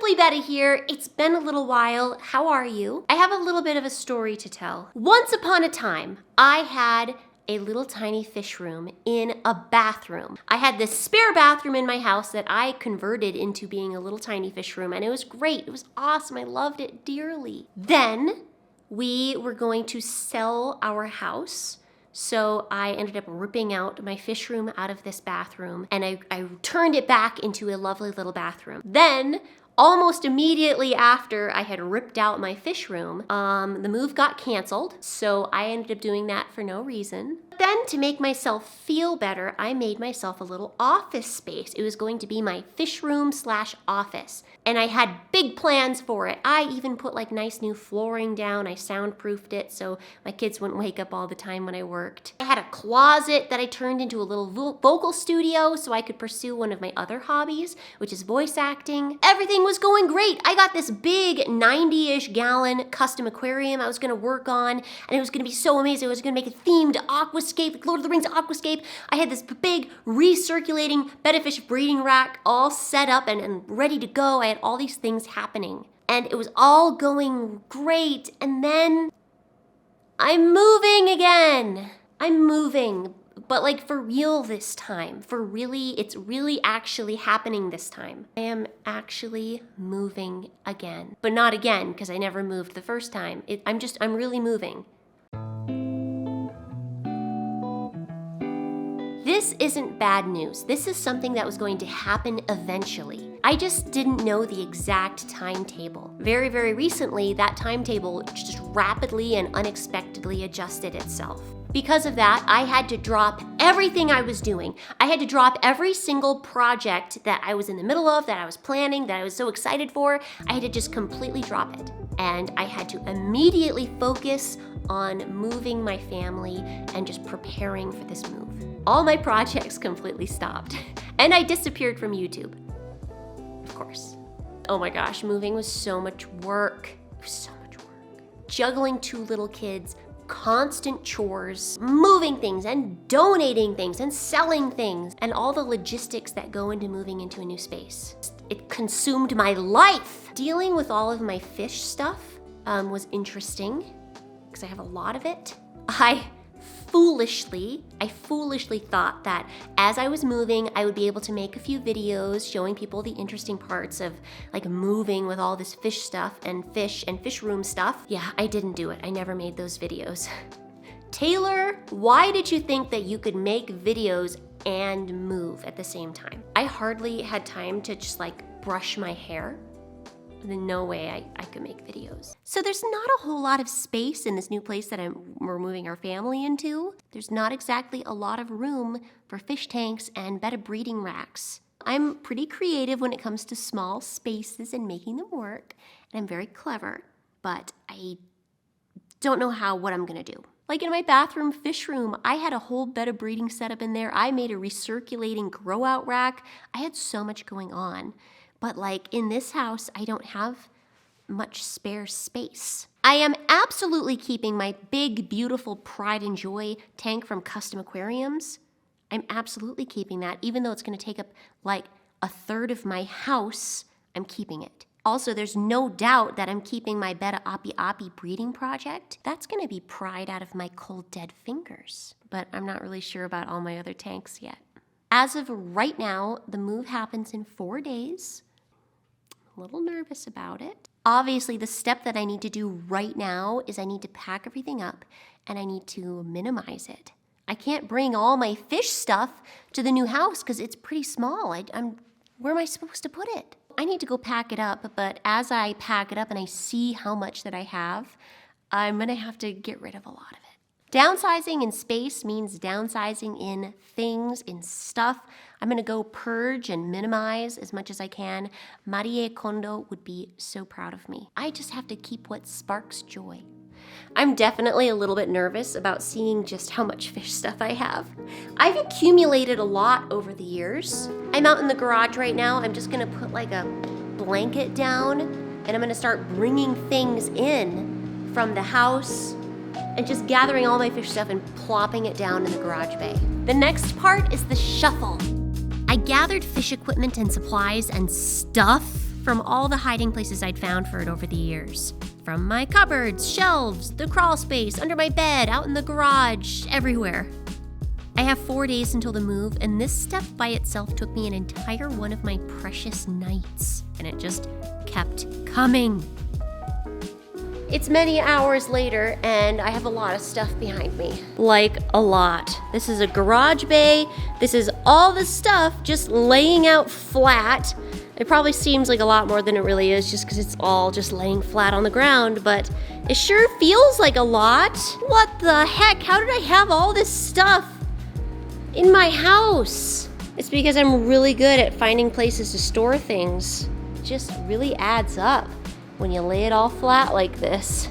Lovely Betta here. It's been a little while. How are you? I have a little bit of a story to tell. Once upon a time, I had a little tiny fish room in a bathroom. I had this spare bathroom in my house that I converted into being a little tiny fish room, and it was great. It was awesome. I loved it dearly. Then we were going to sell our house. So I ended up ripping out my fish room out of this bathroom, and I turned it back into a lovely little bathroom. Then, almost immediately after I had ripped out my fish room, the move got canceled, so I ended up doing that for no reason. Then, to make myself feel better, I made myself a little office space. It was going to be my fish room / office, and I had big plans for it. I even put like nice new flooring down. I soundproofed it so my kids wouldn't wake up all the time when I worked. I had a closet that I turned into a little vocal studio so I could pursue one of my other hobbies, which is voice acting. Everything was going great. I got this big 90-ish gallon custom aquarium I was gonna work on, and it was gonna be so amazing. I was gonna make a themed aquascape, like Lord of the Rings aquascape. I had this big recirculating betta fish breeding rack all set up and ready to go. I had all these things happening, and it was all going great. And then I'm moving again. I'm moving, but like for real this time. For really, it's really actually happening this time. I am actually moving again, but not again because I never moved the first time. I'm really moving. This isn't bad news. This is something that was going to happen eventually. I just didn't know the exact timetable. Very, very recently, that timetable just rapidly and unexpectedly adjusted itself. Because of that, I had to drop everything I was doing. I had to drop every single project that I was in the middle of, that I was planning, that I was so excited for. I had to just completely drop it. And I had to immediately focus on moving my family and just preparing for this move. All my projects completely stopped, and I disappeared from YouTube, of course. Oh my gosh, moving was so much work. It was so much work. Juggling 2 little kids, constant chores, moving things and donating things and selling things, and all the logistics that go into moving into a new space. It consumed my life. Dealing with all of my fish stuff was interesting because I have a lot of it. I foolishly thought that as I was moving, I would be able to make a few videos showing people the interesting parts of like moving with all this fish stuff and fish room stuff. Yeah, I didn't do it. I never made those videos. Taylor, why did you think that you could make videos and move at the same time? I hardly had time to just like brush my hair. There's no way I could make videos. So there's not a whole lot of space in this new place that we're moving our family into. There's not exactly a lot of room for fish tanks and betta breeding racks. I'm pretty creative when it comes to small spaces and making them work, and I'm very clever, but I don't know what I'm gonna do. Like in my bathroom fish room, I had a whole betta breeding setup in there. I made a recirculating grow out rack. I had so much going on. But like in this house, I don't have much spare space. I am absolutely keeping my big, beautiful Pride and Joy tank from Custom Aquariums. I'm absolutely keeping that. Even though it's gonna take up like a third of my house, I'm keeping it. Also, there's no doubt that I'm keeping my Betta Api Api breeding project. That's gonna be pried out of my cold, dead fingers. But I'm not really sure about all my other tanks yet. As of right now, the move happens in 4 days. A little nervous about it. Obviously, the step that I need to do right now is I need to pack everything up and I need to minimize it. I can't bring all my fish stuff to the new house because it's pretty small. Where am I supposed to put it? I need to go pack it up, but as I pack it up and I see how much that I have, I'm gonna have to get rid of a lot of it. Downsizing in space means downsizing in things, in stuff. I'm gonna go purge and minimize as much as I can. Marie Kondo would be so proud of me. I just have to keep what sparks joy. I'm definitely a little bit nervous about seeing just how much fish stuff I have. I've accumulated a lot over the years. I'm out in the garage right now. I'm just gonna put like a blanket down and I'm gonna start bringing things in from the house and just gathering all my fish stuff and plopping it down in the garage bay. The next part is the shuffle. I gathered fish equipment and supplies and stuff from all the hiding places I'd found for it over the years. From my cupboards, shelves, the crawl space, under my bed, out in the garage, everywhere. I have 4 days until the move, and this step by itself took me an entire one of my precious nights, and it just kept coming. It's many hours later, and I have a lot of stuff behind me. Like, a lot. This is a garage bay. This is all the stuff just laying out flat. It probably seems like a lot more than it really is just because it's all just laying flat on the ground, but it sure feels like a lot. What the heck? How did I have all this stuff in my house? It's because I'm really good at finding places to store things. It just really adds up when you lay it all flat like this.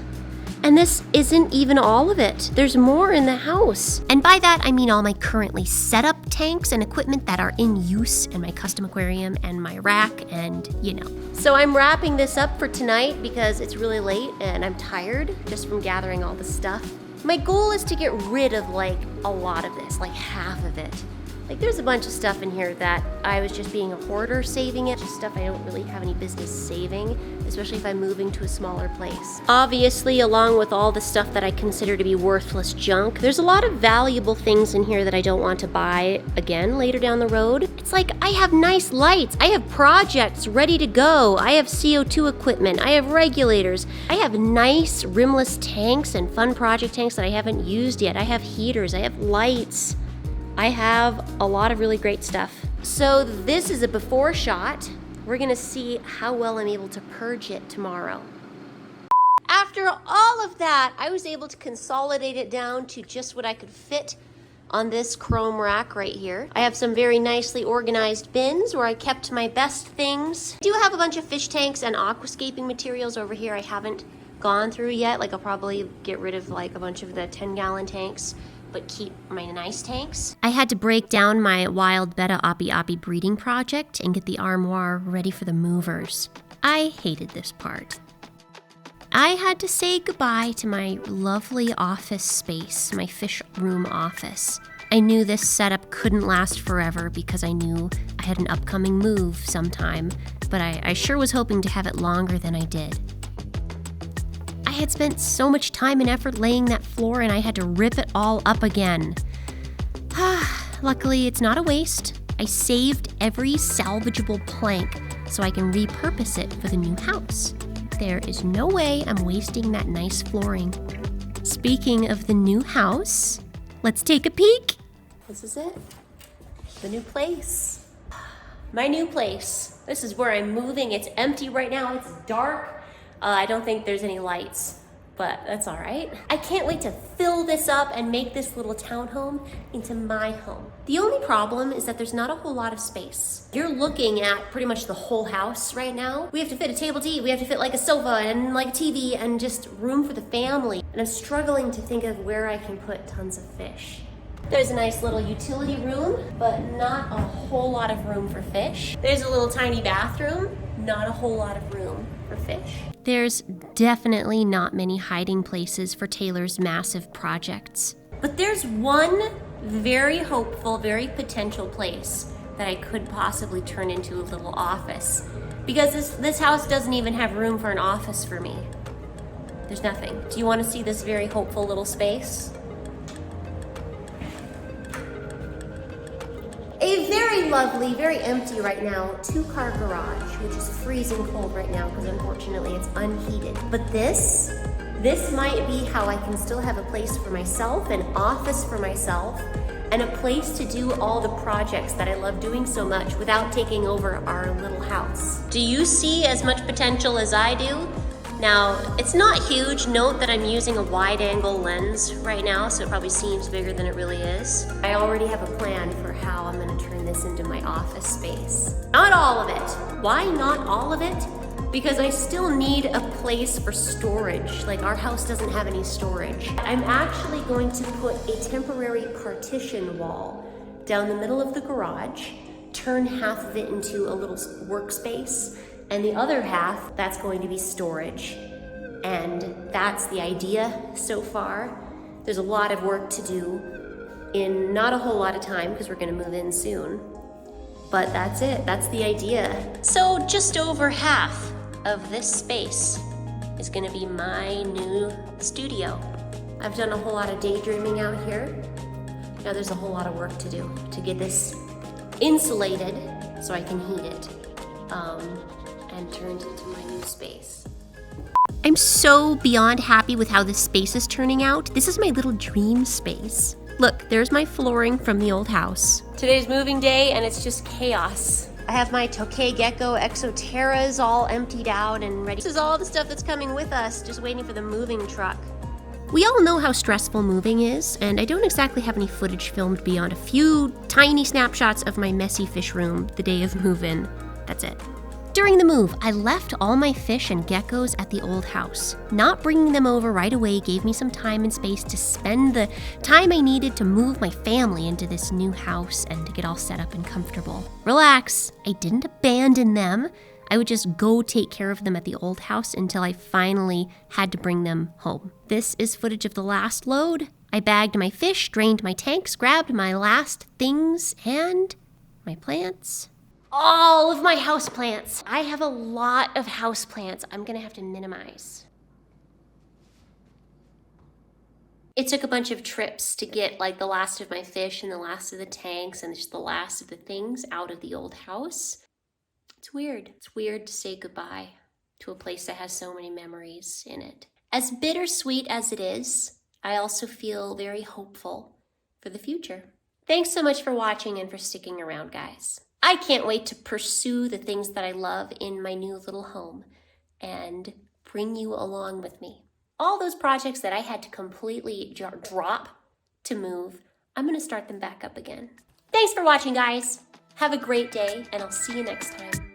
And this isn't even all of it. There's more in the house. And by that, I mean all my currently set up tanks and equipment that are in use, and my custom aquarium and my rack and, you know. So I'm wrapping this up for tonight because it's really late and I'm tired just from gathering all the stuff. My goal is to get rid of like a lot of this, like half of it. Like there's a bunch of stuff in here that I was just being a hoarder saving it, just stuff I don't really have any business saving, especially if I'm moving to a smaller place. Obviously, along with all the stuff that I consider to be worthless junk, there's a lot of valuable things in here that I don't want to buy again later down the road. It's like I have nice lights, I have projects ready to go, I have CO2 equipment, I have regulators, I have nice rimless tanks and fun project tanks that I haven't used yet, I have heaters, I have lights. I have a lot of really great stuff. So this is a before shot. We're gonna see how well I'm able to purge it tomorrow. After all of that, I was able to consolidate it down to just what I could fit on this chrome rack right here. I have some very nicely organized bins where I kept my best things. I do have a bunch of fish tanks and aquascaping materials over here I haven't gone through yet. Like I'll probably get rid of like a bunch of the 10-gallon tanks, but keep my nice tanks. I had to break down my wild Betta Oppie breeding project and get the armoire ready for the movers. I hated this part. I had to say goodbye to my lovely office space, my fish room office. I knew this setup couldn't last forever because I knew I had an upcoming move sometime, but I sure was hoping to have it longer than I did. I had spent so much time and effort laying that floor, and I had to rip it all up again. Luckily, it's not a waste. I saved every salvageable plank so I can repurpose it for the new house. There is no way I'm wasting that nice flooring. Speaking of the new house, let's take a peek. This is it. The new place. My new place. This is where I'm moving. It's empty right now. It's dark. I don't think there's any lights, but that's all right. I can't wait to fill this up and make this little townhome into my home. The only problem is that there's not a whole lot of space. You're looking at pretty much the whole house right now. We have to fit a table to eat, we have to fit like a sofa and like a TV and just room for the family. And I'm struggling to think of where I can put tons of fish. There's a nice little utility room, but not a whole lot of room for fish. There's a little tiny bathroom, not a whole lot of room for fish. There's definitely not many hiding places for Taylor's massive projects. But there's one very hopeful, very potential place that I could possibly turn into a little office. Because this house doesn't even have room for an office for me. There's nothing. Do you want to see this very hopeful little space? A very lovely, very empty right now, 2-car garage, which is freezing cold right now because unfortunately it's unheated. But this might be how I can still have a place for myself, an office for myself, and a place to do all the projects that I love doing so much without taking over our little house. Do you see as much potential as I do? Now, it's not huge. Note that I'm using a wide-angle lens right now, so it probably seems bigger than it really is. I already have a plan for how I'm going to turn this into my office space. Not all of it. Why not all of it? Because I still need a place for storage. Like, our house doesn't have any storage. I'm actually going to put a temporary partition wall down the middle of the garage, turn half of it into a little workspace, and the other half, that's going to be storage. And that's the idea so far. There's a lot of work to do in not a whole lot of time because we're gonna move in soon. But that's it, that's the idea. So just over half of this space is gonna be my new studio. I've done a whole lot of daydreaming out here. Now there's a whole lot of work to do to get this insulated so I can heat it and turned into my new space. I'm so beyond happy with how this space is turning out. This is my little dream space. Look, there's my flooring from the old house. Today's moving day and it's just chaos. I have my Tokay Gecko Exoterras all emptied out and ready. This is all the stuff that's coming with us, just waiting for the moving truck. We all know how stressful moving is, and I don't exactly have any footage filmed beyond a few tiny snapshots of my messy fish room the day of move-in. That's it. During the move, I left all my fish and geckos at the old house. Not bringing them over right away gave me some time and space to spend the time I needed to move my family into this new house and to get all set up and comfortable. Relax, I didn't abandon them. I would just go take care of them at the old house until I finally had to bring them home. This is footage of the last load. I bagged my fish, drained my tanks, grabbed my last things, and my plants. All of my houseplants. I have a lot of houseplants I'm gonna have to minimize. It took a bunch of trips to get like the last of my fish and the last of the tanks and just the last of the things out of the old house. It's weird. It's weird to say goodbye to a place that has so many memories in it. As bittersweet as it is, I also feel very hopeful for the future. Thanks so much for watching and for sticking around, guys. I can't wait to pursue the things that I love in my new little home and bring you along with me. All those projects that I had to completely drop to move, I'm gonna start them back up again. Thanks for watching, guys. Have a great day, and I'll see you next time.